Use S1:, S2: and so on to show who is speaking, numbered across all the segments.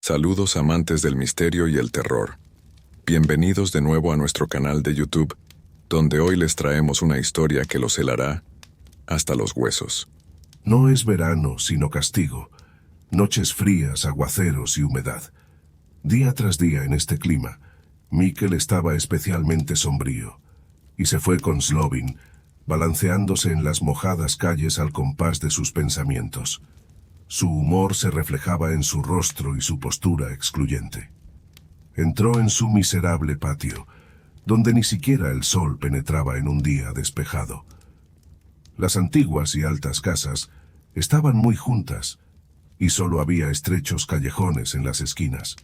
S1: Saludos amantes del misterio y el terror. Bienvenidos de nuevo a nuestro canal de YouTube, donde hoy les traemos una historia que los helará hasta los huesos.
S2: No es verano, sino castigo. Noches frías, aguaceros y humedad. Día tras día en este clima, Mikkel estaba especialmente sombrío, y se fue con Slovin, balanceándose en las mojadas calles al compás de sus pensamientos. Su humor se reflejaba en su rostro y su postura excluyente. Entró en su miserable patio, donde ni siquiera el sol penetraba en un día despejado. Las antiguas y altas casas estaban muy juntas, y solo había estrechos callejones en las esquinas.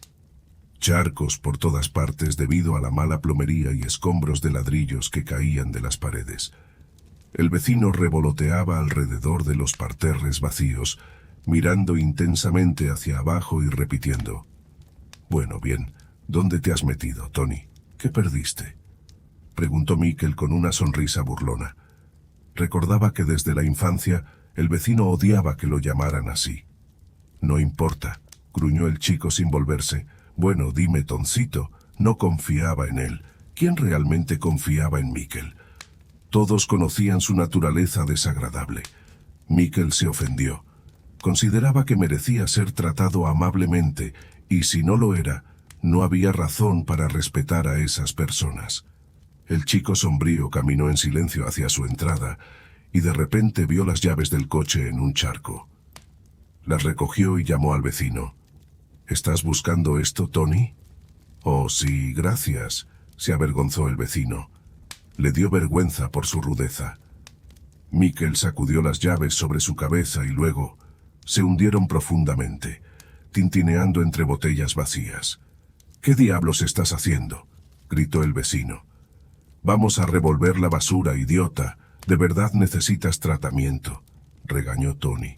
S2: Charcos por todas partes debido a la mala plomería y escombros de ladrillos que caían de las paredes. El vecino revoloteaba alrededor de los parterres vacíos, mirando intensamente hacia abajo y repitiendo: «Bueno, bien, ¿dónde te has metido, Tony? ¿Qué perdiste?», preguntó Mikkel con una sonrisa burlona. Recordaba que desde la infancia el vecino odiaba que lo llamaran así. «No importa», gruñó el chico sin volverse. «Bueno, dime, Toncito». No confiaba en él. ¿Quién realmente confiaba en Mikkel? Todos conocían su naturaleza desagradable. Mikkel se ofendió. Consideraba que merecía ser tratado amablemente, y si no lo era, no había razón para respetar a esas personas. El chico sombrío caminó en silencio hacia su entrada, y de repente vio las llaves del coche en un charco. Las recogió y llamó al vecino. «¿Estás buscando esto, Tony?». «Oh, sí, gracias», se avergonzó el vecino. Le dio vergüenza por su rudeza. Mikkel sacudió las llaves sobre su cabeza y luego se hundieron profundamente, tintineando entre botellas vacías. «¿Qué diablos estás haciendo?», gritó el vecino. «Vamos a revolver la basura, idiota. De verdad necesitas tratamiento», regañó Tony.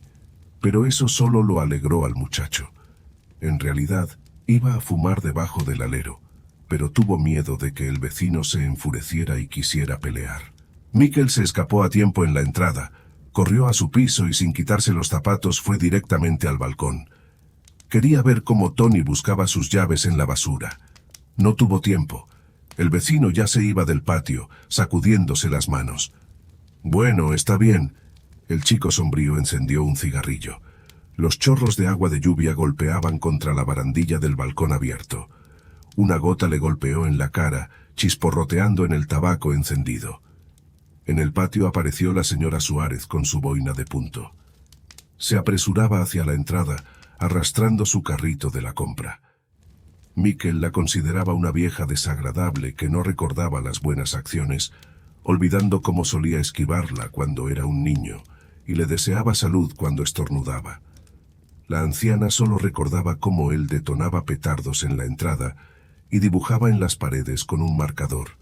S2: Pero eso solo lo alegró al muchacho. En realidad, iba a fumar debajo del alero, pero tuvo miedo de que el vecino se enfureciera y quisiera pelear. Mikkel se escapó a tiempo en la entrada, corrió a su piso y sin quitarse los zapatos fue directamente al balcón. Quería ver cómo Tony buscaba sus llaves en la basura. No tuvo tiempo. El vecino ya se iba del patio, sacudiéndose las manos. «Bueno, está bien». El chico sombrío encendió un cigarrillo. Los chorros de agua de lluvia golpeaban contra la barandilla del balcón abierto. Una gota le golpeó en la cara, chisporroteando en el tabaco encendido. En el patio apareció la señora Suárez con su boina de punto. Se apresuraba hacia la entrada, arrastrando su carrito de la compra. Mikkel la consideraba una vieja desagradable que no recordaba las buenas acciones, olvidando cómo solía esquivarla cuando era un niño, y le deseaba salud cuando estornudaba. La anciana solo recordaba cómo él detonaba petardos en la entrada y dibujaba en las paredes con un marcador.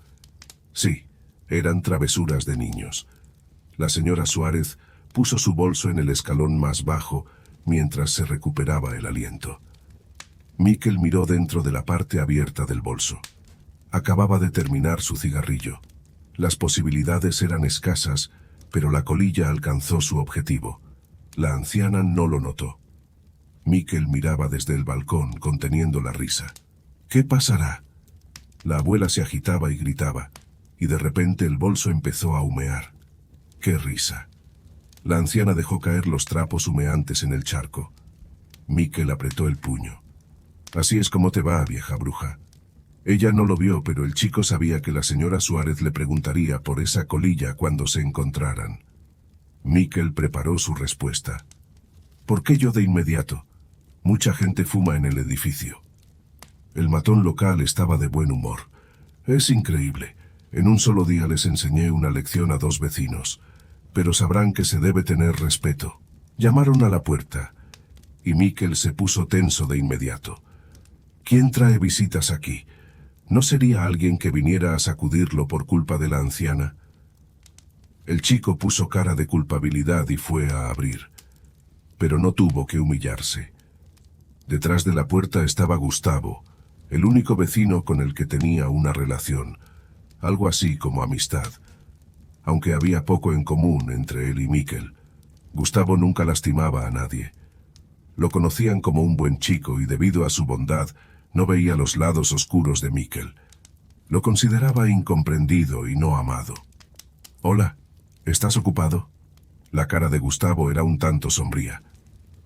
S2: Sí, eran travesuras de niños. La señora Suárez puso su bolso en el escalón más bajo mientras se recuperaba el aliento. Mikkel miró dentro de la parte abierta del bolso. Acababa de terminar su cigarrillo. Las posibilidades eran escasas, pero la colilla alcanzó su objetivo. La anciana no lo notó. Mikkel miraba desde el balcón, conteniendo la risa. «¿Qué pasará?». La abuela se agitaba y gritaba, y de repente el bolso empezó a humear. ¡Qué risa! La anciana dejó caer los trapos humeantes en el charco. Mikkel apretó el puño. «Así es como te va, vieja bruja». Ella no lo vio, pero el chico sabía que la señora Suárez le preguntaría por esa colilla cuando se encontraran. Mikkel preparó su respuesta. «¿Por qué yo de inmediato? Mucha gente fuma en el edificio». El matón local estaba de buen humor. «Es increíble. En un solo día les enseñé una lección a 2 vecinos. Pero sabrán que se debe tener respeto». Llamaron a la puerta, y Mikkel se puso tenso de inmediato. «¿Quién trae visitas aquí? ¿No sería alguien que viniera a sacudirlo por culpa de la anciana?». El chico puso cara de culpabilidad y fue a abrir. Pero no tuvo que humillarse. Detrás de la puerta estaba Gustavo, el único vecino con el que tenía una relación, algo así como amistad. Aunque había poco en común entre él y Mikkel, Gustavo nunca lastimaba a nadie. Lo conocían como un buen chico y debido a su bondad no veía los lados oscuros de Mikkel. Lo consideraba incomprendido y no amado. «Hola, ¿estás ocupado?» La cara de Gustavo era un tanto sombría.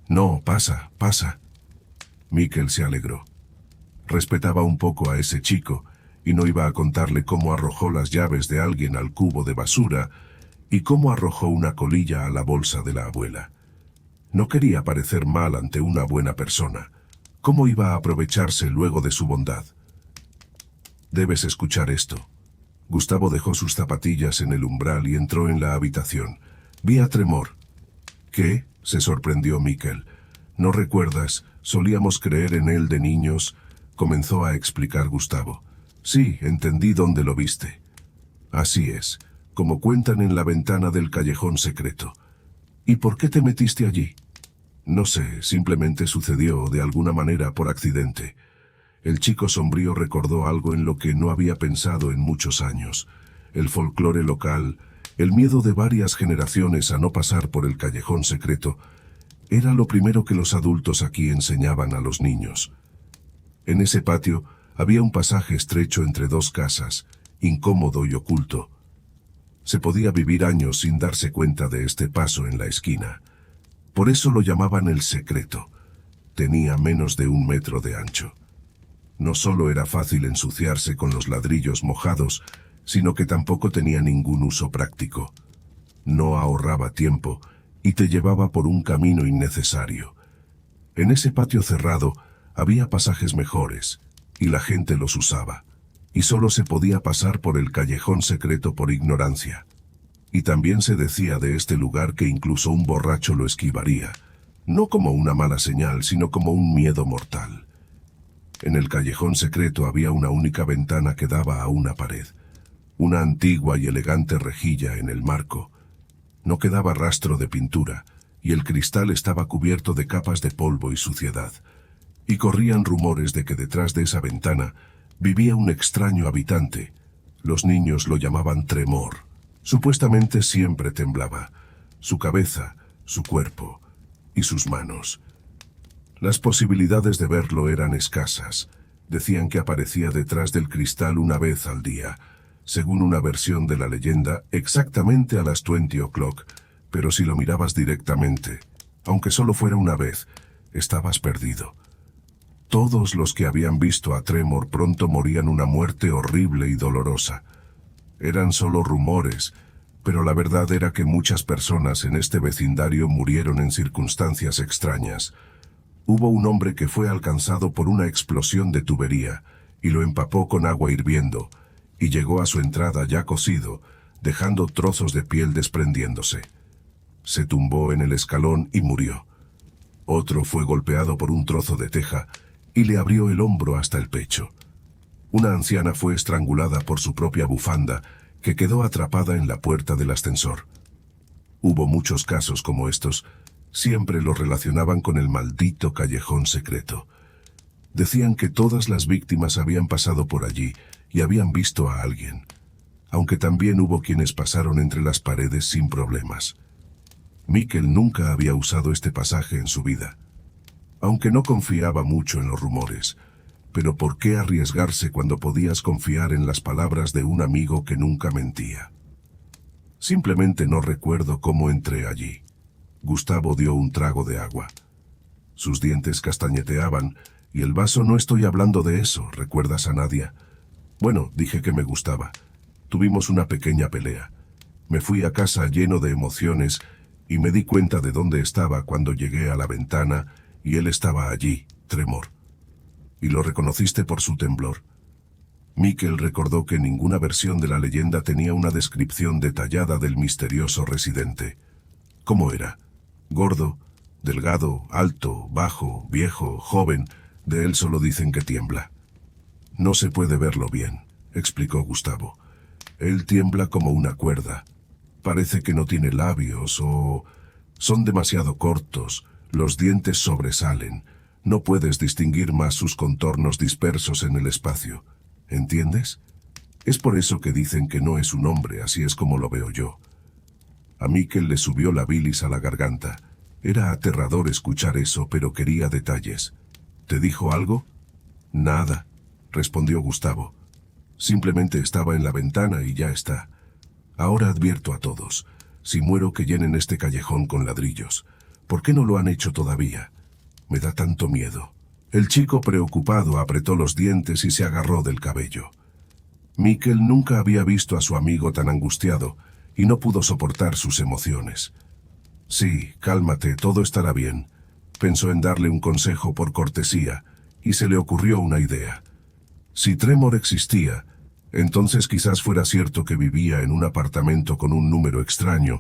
S2: «No, pasa, pasa». Mikkel se alegró. Respetaba un poco a ese chico y no iba a contarle cómo arrojó las llaves de alguien al cubo de basura y cómo arrojó una colilla a la bolsa de la abuela. No quería parecer mal ante una buena persona. ¿Cómo iba a aprovecharse luego de su bondad? «Debes escuchar esto». Gustavo dejó sus zapatillas en el umbral y entró en la habitación. «Vi a Tremor». «¿Qué?», se sorprendió Mikkel. «¿No recuerdas? Solíamos creer en él de niños», comenzó a explicar Gustavo. «Sí, entendí dónde lo viste». «Así es, como cuentan en la ventana del callejón secreto». «¿Y por qué te metiste allí?» «No sé, simplemente sucedió de alguna manera por accidente». El chico sombrío recordó algo en lo que no había pensado en muchos años. El folclore local, el miedo de varias generaciones a no pasar por el callejón secreto, era lo primero que los adultos aquí enseñaban a los niños. En ese patio había un pasaje estrecho entre dos casas, incómodo y oculto. Se podía vivir años sin darse cuenta de este paso en la esquina. Por eso lo llamaban el secreto. Tenía menos de 1 metro de ancho. No solo era fácil ensuciarse con los ladrillos mojados, sino que tampoco tenía ningún uso práctico. No ahorraba tiempo y te llevaba por un camino innecesario. En ese patio cerrado había pasajes mejores, y la gente los usaba, y solo se podía pasar por el callejón secreto por ignorancia. Y también se decía de este lugar que incluso un borracho lo esquivaría, no como una mala señal, sino como un miedo mortal. En el callejón secreto había una única ventana que daba a una pared, una antigua y elegante rejilla en el marco. No quedaba rastro de pintura, y el cristal estaba cubierto de capas de polvo y suciedad. Y corrían rumores de que detrás de esa ventana vivía un extraño habitante. Los niños lo llamaban Tremor. Supuestamente siempre temblaba, su cabeza, su cuerpo y sus manos. Las posibilidades de verlo eran escasas. Decían que aparecía detrás del cristal una vez al día, según una versión de la leyenda, exactamente a las 20 o'clock, pero si lo mirabas directamente, aunque solo fuera una vez, estabas perdido. Todos los que habían visto a Tremor pronto morían una muerte horrible y dolorosa. Eran solo rumores, pero la verdad era que muchas personas en este vecindario murieron en circunstancias extrañas. Hubo un hombre que fue alcanzado por una explosión de tubería y lo empapó con agua hirviendo, y llegó a su entrada ya cocido, dejando trozos de piel desprendiéndose. Se tumbó en el escalón y murió. Otro fue golpeado por un trozo de teja y le abrió el hombro hasta el pecho. Una anciana fue estrangulada por su propia bufanda, que quedó atrapada en la puerta del ascensor. Hubo muchos casos como estos. Siempre los relacionaban con el maldito callejón secreto. Decían que todas las víctimas habían pasado por allí y habían visto a alguien, aunque también hubo quienes pasaron entre las paredes sin problemas. Mikkel nunca había usado este pasaje en su vida, aunque no confiaba mucho en los rumores. Pero ¿por qué arriesgarse cuando podías confiar en las palabras de un amigo que nunca mentía? Simplemente no recuerdo cómo entré allí. Gustavo dio un trago de agua. Sus dientes castañeteaban, y el vaso. «No estoy hablando de eso, ¿recuerdas a Nadia?» «Bueno, dije que me gustaba. Tuvimos una pequeña pelea. Me fui a casa lleno de emociones, y me di cuenta de dónde estaba cuando llegué a la ventana, y él estaba allí, Tremor». «¿Y lo reconociste por su temblor?» Mikkel recordó que ninguna versión de la leyenda tenía una descripción detallada del misterioso residente. ¿Cómo era? ¿Gordo, delgado, alto, bajo, viejo, joven? De él solo dicen que tiembla. «No se puede verlo bien», explicó Gustavo. «Él tiembla como una cuerda. Parece que no tiene labios o son demasiado cortos, los dientes sobresalen. No puedes distinguir más sus contornos dispersos en el espacio. ¿Entiendes? Es por eso que dicen que no es un hombre, así es como lo veo yo». A Mikkel le subió la bilis a la garganta. Era aterrador escuchar eso, pero quería detalles. ¿Te dijo algo? Nada, respondió Gustavo. Simplemente estaba en la ventana y ya está. Ahora advierto a todos. Si muero, que llenen este callejón con ladrillos. ¿Por qué no lo han hecho todavía? Me da tanto miedo. El chico, preocupado, apretó los dientes y se agarró del cabello. Mikel nunca había visto a su amigo tan angustiado y no pudo soportar sus emociones. Sí, cálmate, todo estará bien. Pensó en darle un consejo por cortesía y se le ocurrió una idea. Si Tremor existía, entonces quizás fuera cierto que vivía en un apartamento con un número extraño.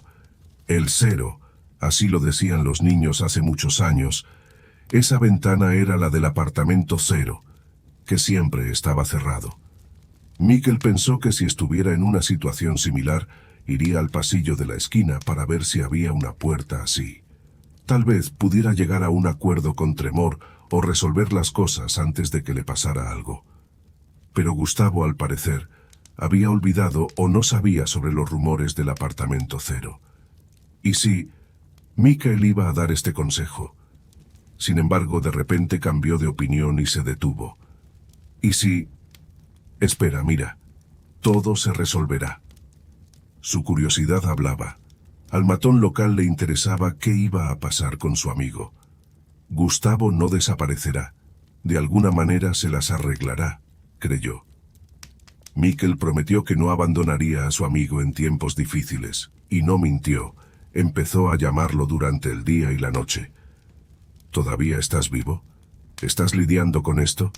S2: El 0, así lo decían los niños hace muchos años. Esa ventana era la del apartamento 0, que siempre estaba cerrado. Mikel pensó que si estuviera en una situación similar, iría al pasillo de la esquina para ver si había una puerta así. Tal vez pudiera llegar a un acuerdo con Tremor o resolver las cosas antes de que le pasara algo. Pero Gustavo, al parecer, había olvidado o no sabía sobre los rumores del apartamento 0. Y sí, Mikel iba a dar este consejo. Sin embargo, de repente cambió de opinión y se detuvo. ¿Y si? Espera, mira. Todo se resolverá. Su curiosidad hablaba. Al matón local le interesaba qué iba a pasar con su amigo. Gustavo no desaparecerá. De alguna manera se las arreglará, creyó. Mikel prometió que no abandonaría a su amigo en tiempos difíciles, y no mintió. Empezó a llamarlo durante el día y la noche. ¿Todavía estás vivo? ¿Estás lidiando con esto?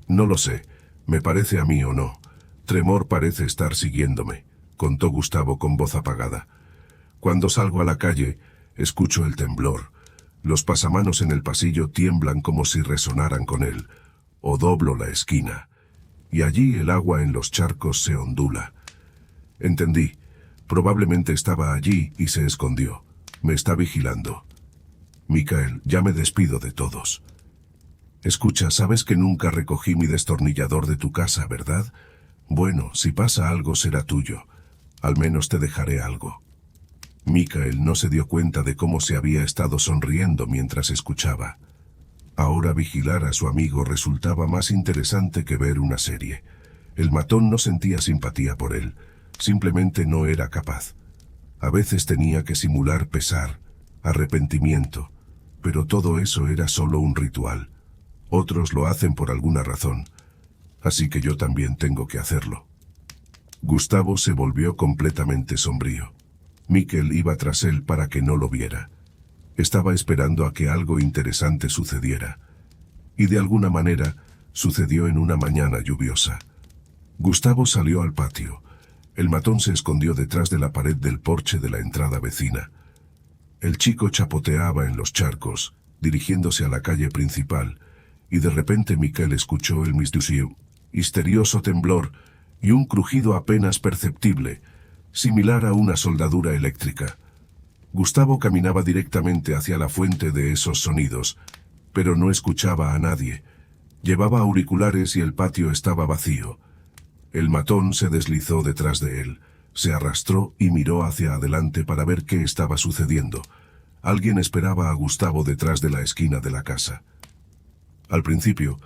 S2: No lo sé. Me parece a mí o no. Tremor parece estar siguiéndome, contó Gustavo con voz apagada. Cuando salgo a la calle, escucho el temblor. Los pasamanos en el pasillo tiemblan como si resonaran con él. O doblo la esquina. Y allí el agua en los charcos se ondula. Entendí. Probablemente estaba allí y se escondió. Me está vigilando. Mikel, ya me despido de todos. Escucha, sabes que nunca recogí mi destornillador de tu casa, ¿verdad? Bueno, si pasa algo será tuyo. Al menos te dejaré algo. Mikel no se dio cuenta de cómo se había estado sonriendo mientras escuchaba. Ahora vigilar a su amigo resultaba más interesante que ver una serie. El matón no sentía simpatía por él, simplemente no era capaz. A veces tenía que simular pesar, arrepentimiento, pero todo eso era solo un ritual. Otros lo hacen por alguna razón, así que yo también tengo que hacerlo. Gustavo se volvió completamente sombrío. Mikel iba tras él para que no lo viera. Estaba esperando a que algo interesante sucediera. Y de alguna manera, sucedió en una mañana lluviosa. Gustavo salió al patio. El matón se escondió detrás de la pared del porche de la entrada vecina. El chico chapoteaba en los charcos, dirigiéndose a la calle principal, y de repente Mikel escuchó el misterioso temblor y un crujido apenas perceptible, similar a una soldadura eléctrica. Gustavo caminaba directamente hacia la fuente de esos sonidos, pero no escuchaba a nadie. Llevaba auriculares y el patio estaba vacío. El matón se deslizó detrás de él, se arrastró y miró hacia adelante para ver qué estaba sucediendo. Alguien esperaba a Gustavo detrás de la esquina de la casa. Al principio,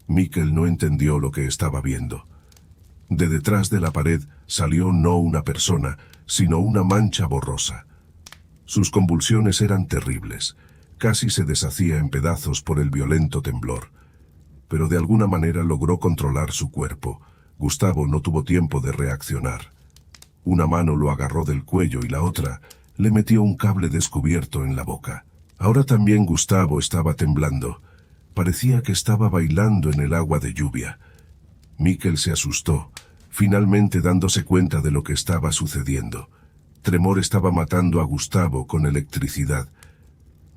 S2: Mikel no entendió lo que estaba viendo. De detrás de la pared salió no una persona, sino una mancha borrosa. Sus convulsiones eran terribles. Casi se deshacía en pedazos por el violento temblor. Pero de alguna manera logró controlar su cuerpo. Gustavo no tuvo tiempo de reaccionar. Una mano lo agarró del cuello y la otra le metió un cable descubierto en la boca. Ahora también Gustavo estaba temblando. Parecía que estaba bailando en el agua de lluvia. Mikel se asustó, finalmente dándose cuenta de lo que estaba sucediendo. Tremor estaba matando a Gustavo con electricidad.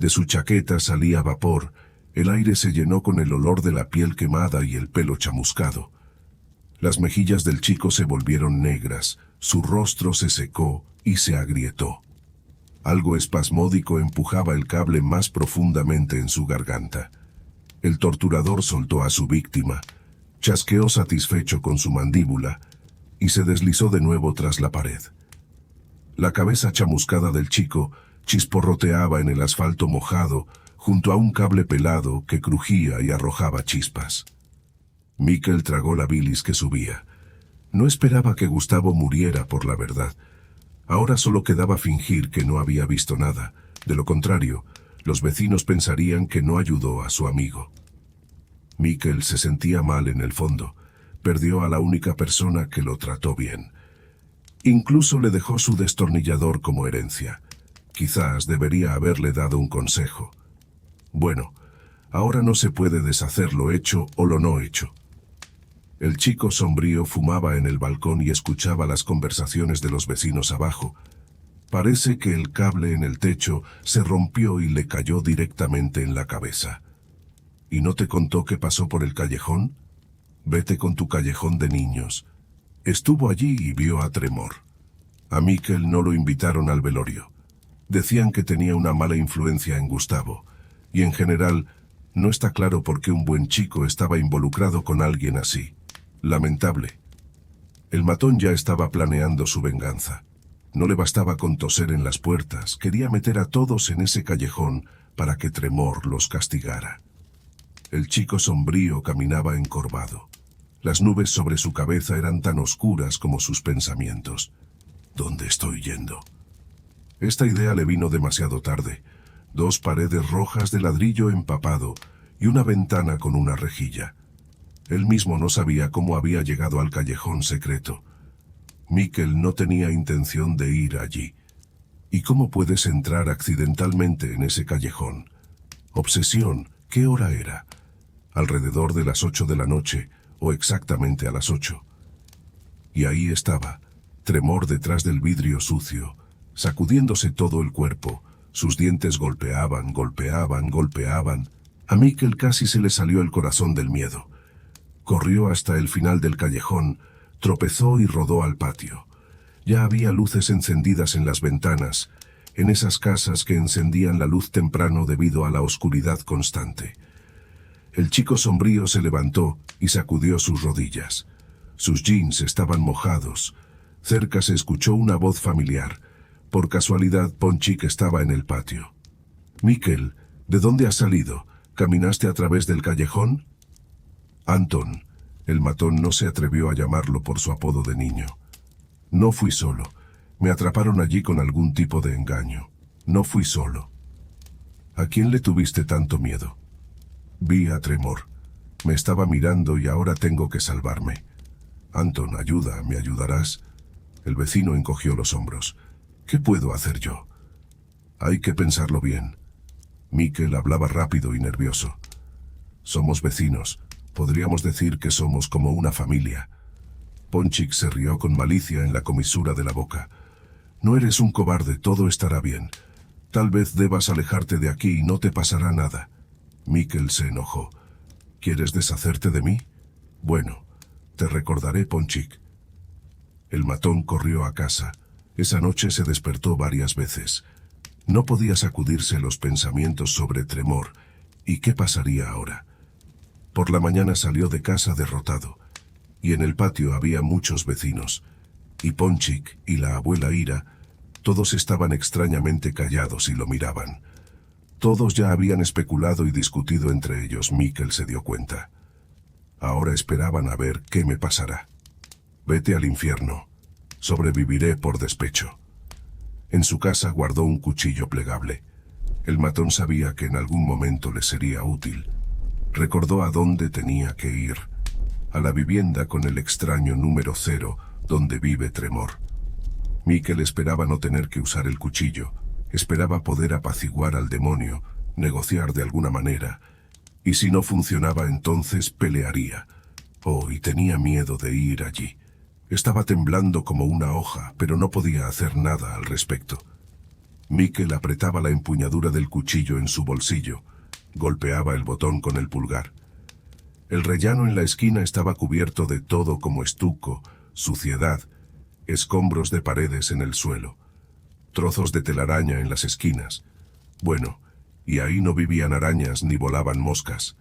S2: De su chaqueta salía vapor, el aire se llenó con el olor de la piel quemada y el pelo chamuscado. Las mejillas del chico se volvieron negras, su rostro se secó y se agrietó. Algo espasmódico empujaba el cable más profundamente en su garganta. El torturador soltó a su víctima, chasqueó satisfecho con su mandíbula y se deslizó de nuevo tras la pared. La cabeza chamuscada del chico chisporroteaba en el asfalto mojado junto a un cable pelado que crujía y arrojaba chispas. Mikel tragó la bilis que subía. No esperaba que Gustavo muriera por la verdad. Ahora solo quedaba fingir que no había visto nada. De lo contrario, los vecinos pensarían que no ayudó a su amigo. Mikel se sentía mal en el fondo. Perdió a la única persona que lo trató bien. Incluso le dejó su destornillador como herencia. Quizás debería haberle dado un consejo. Bueno, ahora no se puede deshacer lo hecho o lo no hecho. El chico sombrío fumaba en el balcón y escuchaba las conversaciones de los vecinos abajo. Parece que el cable en el techo se rompió y le cayó directamente en la cabeza. ¿Y no te contó qué pasó por el callejón? Vete con tu callejón de niños. Estuvo allí y vio a Tremor. A Mikel no lo invitaron al velorio. Decían que tenía una mala influencia en Gustavo. Y en general, no está claro por qué un buen chico estaba involucrado con alguien así. Lamentable. El matón ya estaba planeando su venganza. No le bastaba con toser en las puertas, quería meter a todos en ese callejón para que Tremor los castigara. El chico sombrío caminaba encorvado. Las nubes sobre su cabeza eran tan oscuras como sus pensamientos. ¿Dónde estoy yendo? Esta idea le vino demasiado tarde. 2 paredes rojas de ladrillo empapado y una ventana con una rejilla. Él mismo no sabía cómo había llegado al callejón secreto. Mikel no tenía intención de ir allí. ¿Y cómo puedes entrar accidentalmente en ese callejón? Obsesión, ¿qué hora era? Alrededor de las 8 de la noche, o exactamente a las 8. Y ahí estaba, Tremor detrás del vidrio sucio, sacudiéndose todo el cuerpo. Sus dientes golpeaban, golpeaban, golpeaban. A Mikel casi se le salió el corazón del miedo. Corrió hasta el final del callejón, tropezó y rodó al patio. Ya había luces encendidas en las ventanas, en esas casas que encendían la luz temprano debido a la oscuridad constante. El chico sombrío se levantó y sacudió sus rodillas. Sus jeans estaban mojados. Cerca se escuchó una voz familiar. Por casualidad, Ponchik estaba en el patio. «Mikel, ¿de dónde has salido? ¿Caminaste a través del callejón?» Anton, el matón no se atrevió a llamarlo por su apodo de niño. «No fui solo. Me atraparon allí con algún tipo de engaño. No fui solo». «¿A quién le tuviste tanto miedo?» «Vi a Tremor. Me estaba mirando y ahora tengo que salvarme». «Anton, ayuda, ¿me ayudarás?» El vecino encogió los hombros. «¿Qué puedo hacer yo?» «Hay que pensarlo bien». Mikel hablaba rápido y nervioso. «Somos vecinos. Podríamos decir que somos como una familia». Ponchik se rió con malicia en la comisura de la boca. «No eres un cobarde, todo estará bien. Tal vez debas alejarte de aquí y no te pasará nada». Mikel se enojó. «¿Quieres deshacerte de mí? Bueno, te recordaré, Ponchik». El matón corrió a casa. Esa noche se despertó varias veces. No podía sacudirse los pensamientos sobre Tremor. ¿Y qué pasaría ahora? Por la mañana salió de casa derrotado. Y en el patio había muchos vecinos. Y Ponchik y la abuela Ira, todos estaban extrañamente callados y lo miraban. Todos ya habían especulado y discutido entre ellos. Mikel se dio cuenta. Ahora esperaban a ver qué me pasará. «Vete al infierno. Sobreviviré por despecho». En su casa guardó un cuchillo plegable. El matón sabía que en algún momento le sería útil. Recordó a dónde tenía que ir. A la vivienda con el extraño número 0, donde vive Tremor. Mikel esperaba no tener que usar el cuchillo. Esperaba poder apaciguar al demonio, negociar de alguna manera. Y si no funcionaba, entonces pelearía. Oh, y tenía miedo de ir allí. Estaba temblando como una hoja, pero no podía hacer nada al respecto. Mikel apretaba la empuñadura del cuchillo en su bolsillo. Golpeaba el botón con el pulgar. El rellano en la esquina estaba cubierto de todo como estuco, suciedad, escombros de paredes en el suelo, trozos de telaraña en las esquinas. Bueno, y ahí no vivían arañas ni volaban moscas.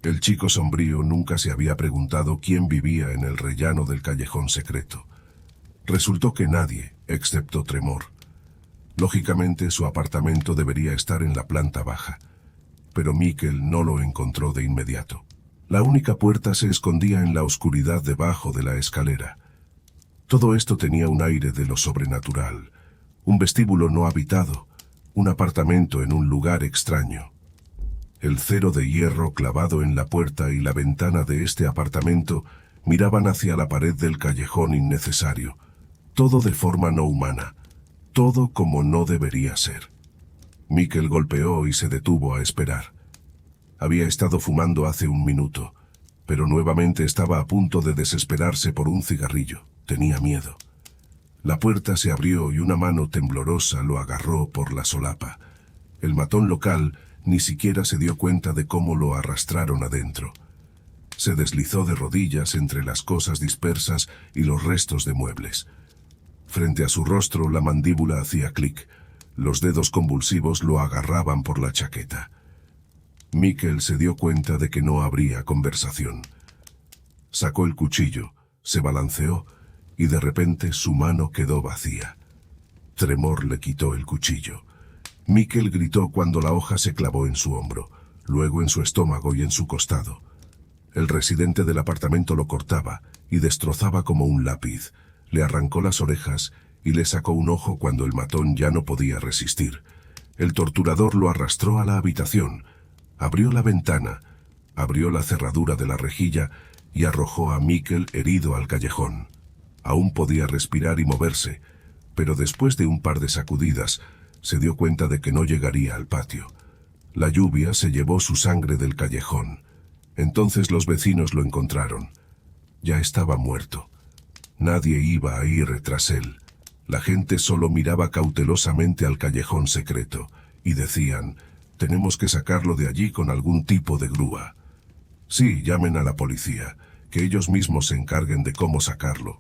S2: El chico sombrío nunca se había preguntado quién vivía en el rellano del callejón secreto. Resultó que nadie, excepto Tremor. Lógicamente, su apartamento debería estar en la planta baja, pero Mikkel no lo encontró de inmediato. La única puerta se escondía en la oscuridad debajo de la escalera. Todo esto tenía un aire de lo sobrenatural, un vestíbulo no habitado, un apartamento en un lugar extraño. El cero de hierro clavado en la puerta y la ventana de este apartamento miraban hacia la pared del callejón innecesario, todo de forma no humana, todo como no debería ser. Mikkel golpeó y se detuvo a esperar. Había estado fumando hace un minuto, pero nuevamente estaba a punto de desesperarse por un cigarrillo. Tenía miedo. La puerta se abrió y una mano temblorosa lo agarró por la solapa. El matón local ni siquiera se dio cuenta de cómo lo arrastraron adentro. Se deslizó de rodillas entre las cosas dispersas y los restos de muebles. Frente a su rostro la mandíbula hacía clic. Los dedos convulsivos lo agarraban por la chaqueta. Mikkel se dio cuenta de que no habría conversación. Sacó el cuchillo, se balanceó y de repente su mano quedó vacía. Tremor le quitó el cuchillo. Mikkel gritó cuando la hoja se clavó en su hombro, luego en su estómago y en su costado. El residente del apartamento lo cortaba y destrozaba como un lápiz. Le arrancó las orejas y le sacó un ojo cuando el matón ya no podía resistir. El torturador lo arrastró a la habitación, abrió la ventana, abrió la cerradura de la rejilla y arrojó a Mikkel herido al callejón. Aún podía respirar y moverse, pero después de un par de sacudidas, se dio cuenta de que no llegaría al patio. La lluvia se llevó su sangre del callejón. Entonces los vecinos lo encontraron. Ya estaba muerto. Nadie iba a ir tras él. La gente solo miraba cautelosamente al callejón secreto y decían, tenemos que sacarlo de allí con algún tipo de grúa. Sí, llamen a la policía, que ellos mismos se encarguen de cómo sacarlo.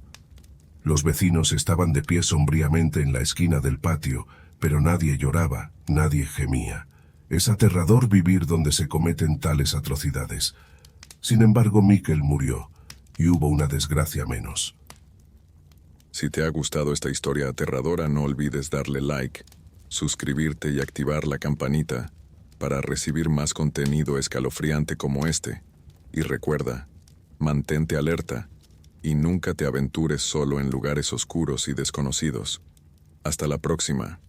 S2: Los vecinos estaban de pie sombríamente en la esquina del patio, pero nadie lloraba, nadie gemía. Es aterrador vivir donde se cometen tales atrocidades. Sin embargo, Mikkel murió, y hubo una desgracia menos.
S1: Si te ha gustado esta historia aterradora, no olvides darle like, suscribirte y activar la campanita para recibir más contenido escalofriante como este. Y recuerda, mantente alerta y nunca te aventures solo en lugares oscuros y desconocidos. Hasta la próxima.